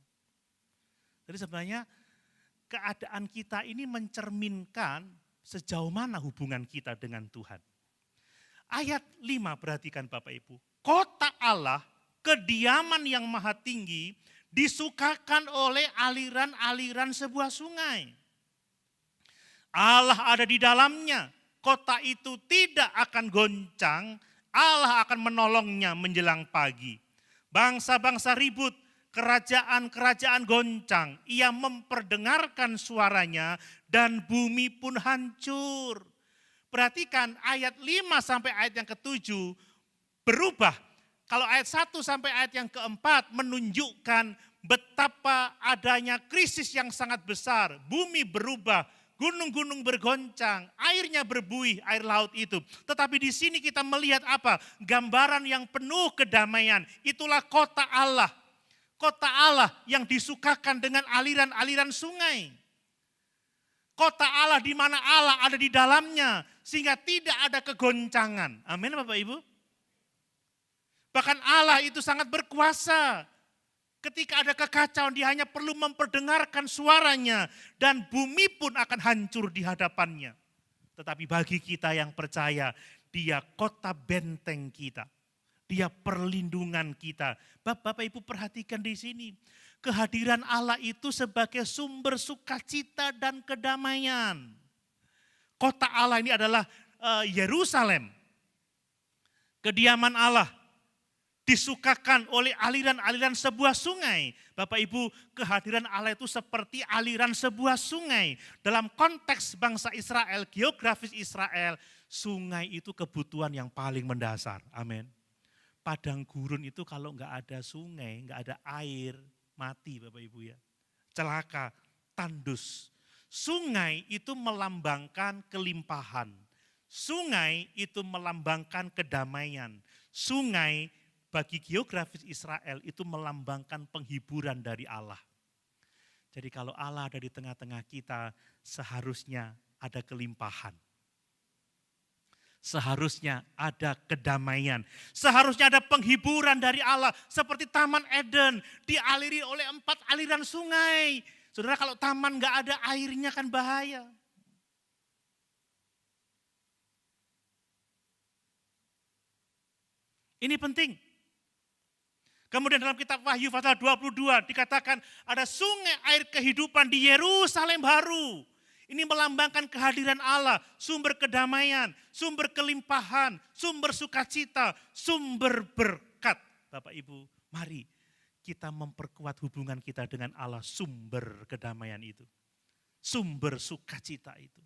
Jadi sebenarnya keadaan kita ini mencerminkan sejauh mana hubungan kita dengan Tuhan. Ayat 5 perhatikan Bapak Ibu. Kota Allah, kediaman yang maha tinggi, disukakan oleh aliran-aliran sebuah sungai. Allah ada di dalamnya, kota itu tidak akan goncang, Allah akan menolongnya menjelang pagi. Bangsa-bangsa ribut, kerajaan-kerajaan goncang, Ia memperdengarkan suaranya dan bumi pun hancur. Perhatikan ayat 5 sampai ayat yang ke-7 berubah. Kalau ayat 1 sampai ayat yang ke-4 menunjukkan betapa adanya krisis yang sangat besar. Bumi berubah, gunung-gunung bergoncang, airnya berbuih, air laut itu. Tetapi di sini kita melihat apa? Gambaran yang penuh kedamaian. Itulah kota Allah. Kota Allah yang disukakan dengan aliran-aliran sungai. Kota Allah di mana Allah ada di dalamnya. Sehingga tidak ada kegoncangan. Amin Bapak Ibu. Bahkan Allah itu sangat berkuasa. Ketika ada kekacauan, Dia hanya perlu memperdengarkan suaranya dan bumi pun akan hancur di hadapannya. Tetapi bagi kita yang percaya, Dia kota benteng kita. Dia perlindungan kita. Bapak Ibu perhatikan di sini. Kehadiran Allah itu sebagai sumber sukacita dan kedamaian. Kota Allah ini adalah Yerusalem. Kediaman Allah. Disukakan oleh aliran-aliran sebuah sungai. Bapak Ibu, kehadiran Allah itu seperti aliran sebuah sungai. Dalam konteks bangsa Israel, geografis Israel, sungai itu kebutuhan yang paling mendasar. Amin. Padang gurun itu kalau enggak ada sungai, enggak ada air, mati Bapak Ibu ya. Celaka, tandus. Sungai itu melambangkan kelimpahan. Sungai itu melambangkan kedamaian. Sungai bagi geografis Israel itu melambangkan penghiburan dari Allah. Jadi kalau Allah ada di tengah-tengah kita, seharusnya ada kelimpahan. Seharusnya ada kedamaian. Seharusnya ada penghiburan dari Allah. Seperti Taman Eden, dialiri oleh 4 aliran sungai. Saudara, kalau taman gak ada airnya kan bahaya. Ini penting. Kemudian dalam kitab Wahyu pasal 22 dikatakan ada sungai air kehidupan di Yerusalem baru. Ini melambangkan kehadiran Allah, sumber kedamaian, sumber kelimpahan, sumber sukacita, sumber berkat. Bapak Ibu, mari kita memperkuat hubungan kita dengan Allah, sumber kedamaian itu. Sumber sukacita itu.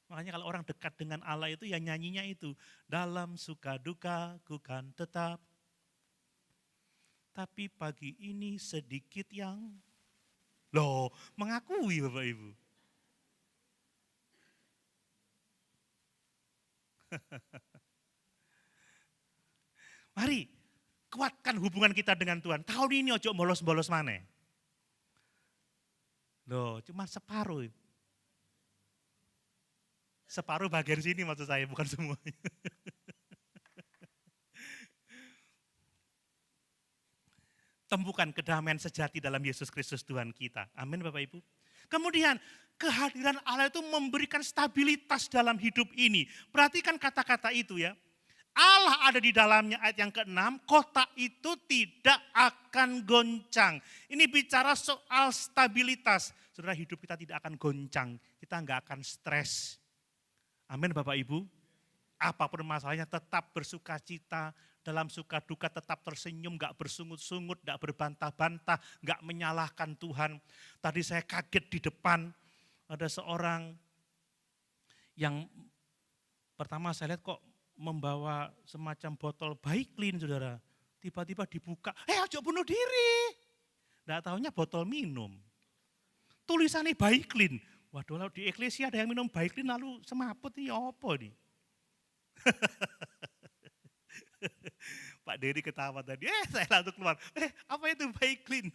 Makanya kalau orang dekat dengan Allah itu ya nyanyinya itu. Dalam suka duka ku kan tetap. Tapi pagi ini sedikit yang mengakui Bapak Ibu. Mari kuatkan hubungan kita dengan Tuhan. Tahun ini ojo bolos-bolos maneh. Cuma separuh. Separuh bagian sini maksud saya, bukan semuanya. Temukan kedamaian sejati dalam Yesus Kristus Tuhan kita. Amin Bapak Ibu. Kemudian kehadiran Allah itu memberikan stabilitas dalam hidup ini. Perhatikan kata-kata itu ya. Allah ada di dalamnya, ayat yang ke-6, kota itu tidak akan goncang. Ini bicara soal stabilitas. Saudara, hidup kita tidak akan goncang, kita enggak akan stres. Amin Bapak Ibu. Apapun masalahnya tetap bersukacita, dalam suka duka tetap tersenyum, enggak bersungut-sungut, enggak berbantah-bantah, enggak menyalahkan Tuhan. Tadi saya kaget di depan, ada seorang yang pertama saya lihat kok membawa semacam botol Baiklin, saudara. Tiba-tiba dibuka, ayo bunuh diri. Nggak tahunya botol minum. Tulisannya Baiklin. Waduh, kalau di eklesia ada yang minum Baiklin lalu semaput, ini apa nih? Pak Dery ketawa tadi, saya langsung keluar, apa itu Baiklin?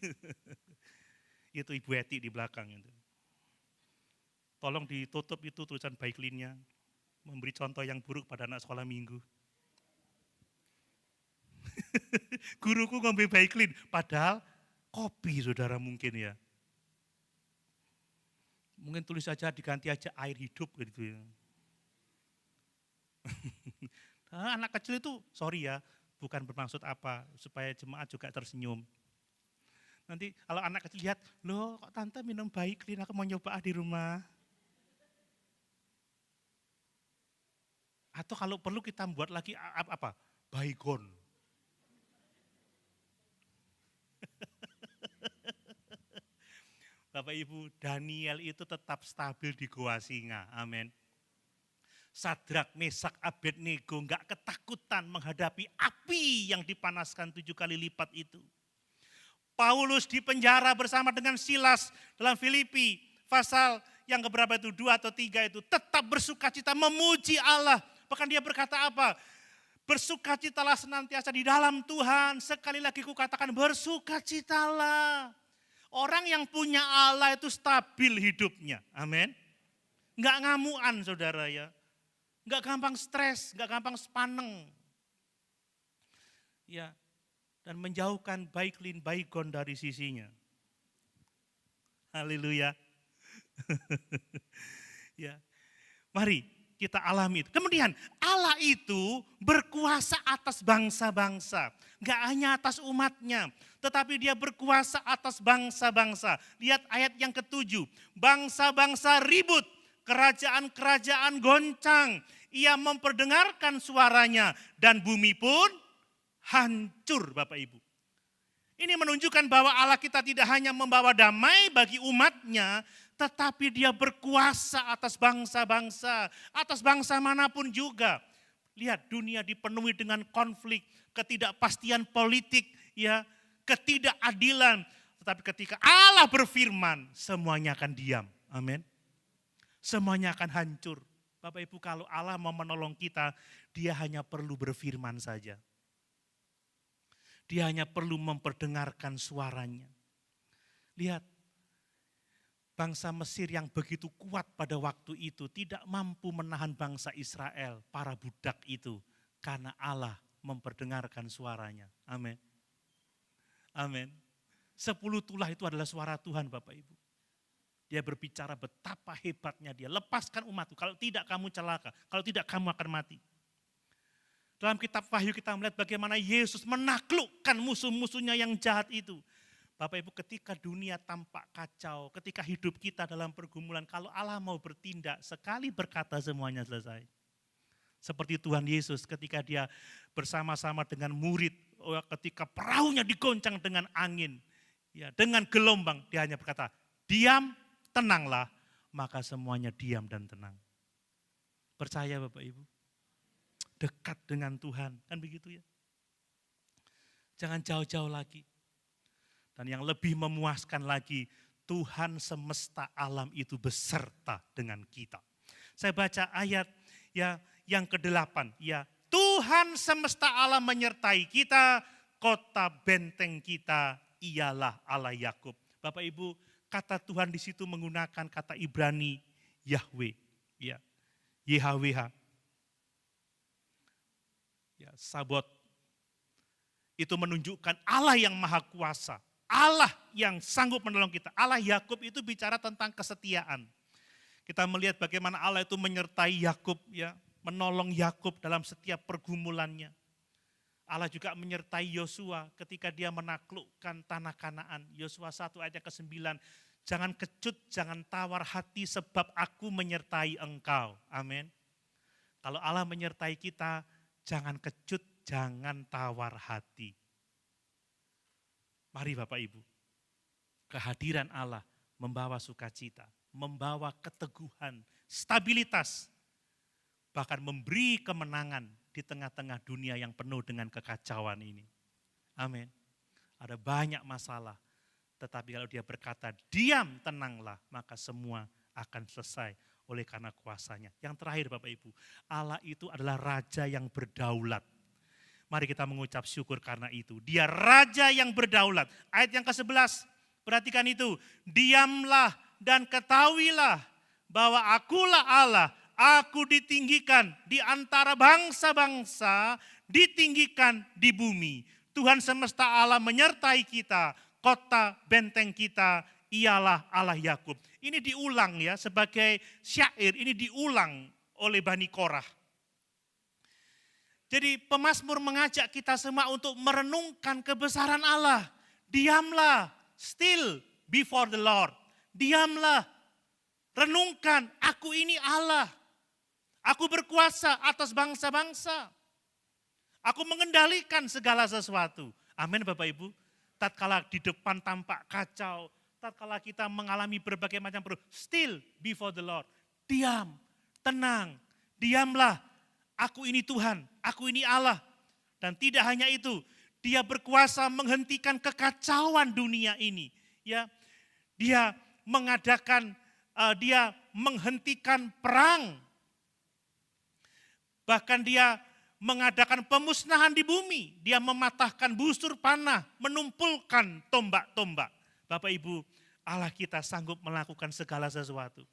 Itu Ibu Eti di belakang itu. Tolong ditutup itu tulisan Baiklinnya. Memberi contoh yang buruk pada anak sekolah minggu. Guruku ngambil Baiklin, padahal kopi saudara mungkin ya. Mungkin tulis saja diganti aja air hidup gitu ya. Anak kecil itu, sorry ya, bukan bermaksud apa, supaya jemaat juga tersenyum. Nanti kalau anak kecil lihat, loh kok tante minum Baiklin, aku mau nyoba di rumah. Atau kalau perlu kita buat lagi apa? Baygon. Bapak Ibu, Daniel itu tetap stabil di Goa Singa. Amin. Sadrak, Mesak, Abednego enggak ketakutan menghadapi api yang dipanaskan 7 kali lipat itu. Paulus di penjara bersama dengan Silas dalam Filipi, pasal yang keberapa itu, 2 atau 3 itu, tetap bersukacita memuji Allah. Bahkan dia berkata apa? Bersukacitalah senantiasa di dalam Tuhan. Sekali lagi kukatakan bersukacitalah. Orang yang punya Allah itu stabil hidupnya. Amin. Enggak ngamuan saudara ya. Enggak gampang stres, enggak gampang sepaneng. Ya. Dan menjauhkan Baiklin, Baygon dari sisinya. Haleluya. Ya. Mari kita alami itu. Kemudian Allah itu berkuasa atas bangsa-bangsa. Enggak hanya atas umatnya, tetapi dia berkuasa atas bangsa-bangsa. Lihat ayat yang ke-7. Bangsa-bangsa ribut, kerajaan-kerajaan goncang. Ia memperdengarkan suaranya dan bumi pun hancur Bapak Ibu. Ini menunjukkan bahwa Allah kita tidak hanya membawa damai bagi umatnya, tetapi dia berkuasa atas bangsa-bangsa, atas bangsa manapun juga. Lihat dunia dipenuhi dengan konflik, ketidakpastian politik, ya, ketidakadilan. Tetapi ketika Allah berfirman, semuanya akan diam. Amin. Semuanya akan hancur. Bapak Ibu, kalau Allah mau menolong kita, dia hanya perlu berfirman saja. Dia hanya perlu memperdengarkan suaranya. Lihat, bangsa Mesir yang begitu kuat pada waktu itu tidak mampu menahan bangsa Israel, para budak itu. Karena Allah memperdengarkan suaranya. Amin. Amin. 10 tulah itu adalah suara Tuhan Bapak Ibu. Dia berbicara betapa hebatnya dia. Lepaskan umatku, kalau tidak kamu celaka, kalau tidak kamu akan mati. Dalam kitab Wahyu kita melihat bagaimana Yesus menaklukkan musuh-musuhnya yang jahat itu. Bapak Ibu, ketika dunia tampak kacau, ketika hidup kita dalam pergumulan, kalau Allah mau bertindak, sekali berkata semuanya selesai. Seperti Tuhan Yesus ketika dia bersama-sama dengan murid, ketika perahunya digoncang dengan angin, ya, dengan gelombang, dia hanya berkata, diam, tenanglah, maka semuanya diam dan tenang. Percaya Bapak Ibu, dekat dengan Tuhan, kan begitu ya. Jangan jauh-jauh lagi. Dan yang lebih memuaskan lagi, Tuhan semesta alam itu beserta dengan kita. Saya baca ayat ya yang ke-8, ya, Tuhan semesta alam menyertai kita, kota benteng kita ialah Allah Yakub. Bapak Ibu, kata Tuhan di situ menggunakan kata Ibrani Yahweh, ya, YHWH. Ya, Sabot itu menunjukkan Allah yang maha kuasa, Allah yang sanggup menolong kita. Allah Yakub itu bicara tentang kesetiaan. Kita melihat bagaimana Allah itu menyertai Yakub, ya, menolong Yakub dalam setiap pergumulannya. Allah juga menyertai Yosua ketika dia menaklukkan tanah Kanaan. Yosua 1 ayat ke-9, jangan kecut, jangan tawar hati sebab aku menyertai engkau. Amin. Kalau Allah menyertai kita, jangan kecut, jangan tawar hati. Mari Bapak Ibu, kehadiran Allah membawa sukacita, membawa keteguhan, stabilitas, bahkan memberi kemenangan di tengah-tengah dunia yang penuh dengan kekacauan ini. Amin. Ada banyak masalah, tetapi kalau dia berkata, diam, tenanglah, maka semua akan selesai oleh karena kuasanya. Yang terakhir Bapak Ibu, Allah itu adalah Raja yang berdaulat. Mari kita mengucap syukur karena itu. Dia Raja yang berdaulat. Ayat yang ke-11, perhatikan itu. Diamlah dan ketahuilah bahwa akulah Allah. Aku ditinggikan di antara bangsa-bangsa, ditinggikan di bumi. Tuhan semesta alam menyertai kita, kota benteng kita ialah Allah Yakub. Ini diulang ya sebagai syair, ini diulang oleh Bani Korah. Jadi pemazmur mengajak kita semua untuk merenungkan kebesaran Allah. Diamlah, still before the Lord. Diamlah, renungkan, aku ini Allah. Aku berkuasa atas bangsa-bangsa. Aku mengendalikan segala sesuatu. Amin Bapak Ibu. Tatkala di depan tampak kacau, tatkala kita mengalami berbagai macam still before the Lord. Diam, tenang, diamlah. Aku ini Tuhan, aku ini Allah. Dan tidak hanya itu, dia berkuasa menghentikan kekacauan dunia ini. Ya, dia mengadakan, dia menghentikan perang. Bahkan dia mengadakan pemusnahan di bumi. Dia mematahkan busur panah, menumpulkan tombak-tombak. Bapak Ibu, Allah kita sanggup melakukan segala sesuatu.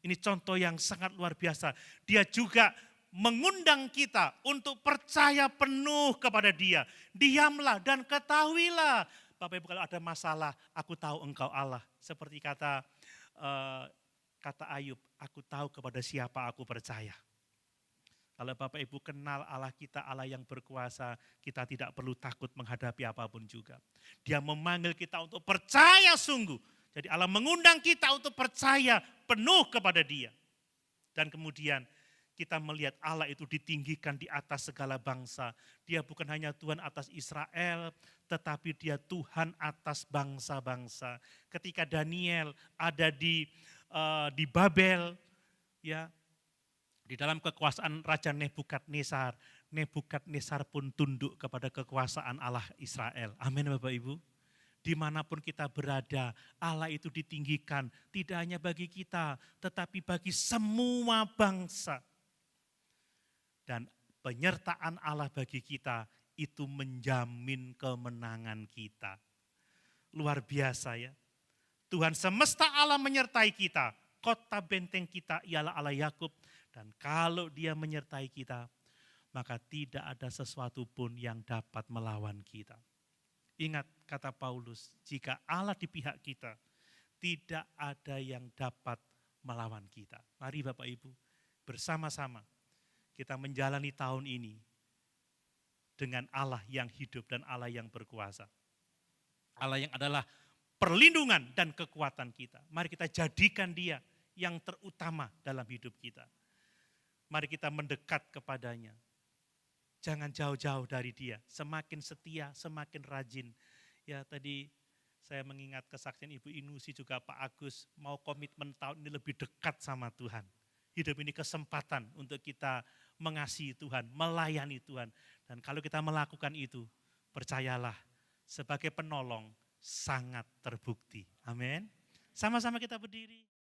Ini contoh yang sangat luar biasa. Dia juga mengundang kita untuk percaya penuh kepada Dia. Diamlah dan ketahuilah. Bapak Ibu, kalau ada masalah, aku tahu Engkau Allah. Seperti kata Ayub, aku tahu kepada siapa aku percaya. Kalau Bapak Ibu kenal Allah kita, Allah yang berkuasa, kita tidak perlu takut menghadapi apapun juga. Dia memanggil kita untuk percaya sungguh. Jadi Allah mengundang kita untuk percaya penuh kepada Dia. Dan kemudian kita melihat Allah itu ditinggikan di atas segala bangsa. Dia bukan hanya Tuhan atas Israel, tetapi Dia Tuhan atas bangsa-bangsa. Ketika Daniel ada di Babel, ya, di dalam kekuasaan Raja Nebukadnezar, Nebukadnezar pun tunduk kepada kekuasaan Allah Israel. Amin Bapak Ibu. Dimanapun kita berada, Allah itu ditinggikan, tidak hanya bagi kita, tetapi bagi semua bangsa. Dan penyertaan Allah bagi kita, itu menjamin kemenangan kita. Luar biasa ya. Tuhan semesta alam menyertai kita, kota benteng kita ialah Allah Yakub. Dan kalau Dia menyertai kita, maka tidak ada sesuatu pun yang dapat melawan kita. Ingat kata Paulus, jika Allah di pihak kita, tidak ada yang dapat melawan kita. Mari Bapak Ibu, bersama-sama kita menjalani tahun ini dengan Allah yang hidup dan Allah yang berkuasa. Allah yang adalah perlindungan dan kekuatan kita. Mari kita jadikan Dia yang terutama dalam hidup kita. Mari kita mendekat kepadanya. Jangan jauh-jauh dari Dia. Semakin setia, semakin rajin. Ya tadi saya mengingat kesaksian Ibu Inusi juga Pak Agus, mau komitmen tahun ini lebih dekat sama Tuhan. Hidup ini kesempatan untuk kita mengasihi Tuhan, melayani Tuhan. Dan kalau kita melakukan itu, percayalah sebagai penolong sangat terbukti. Amin. Sama-sama kita berdiri.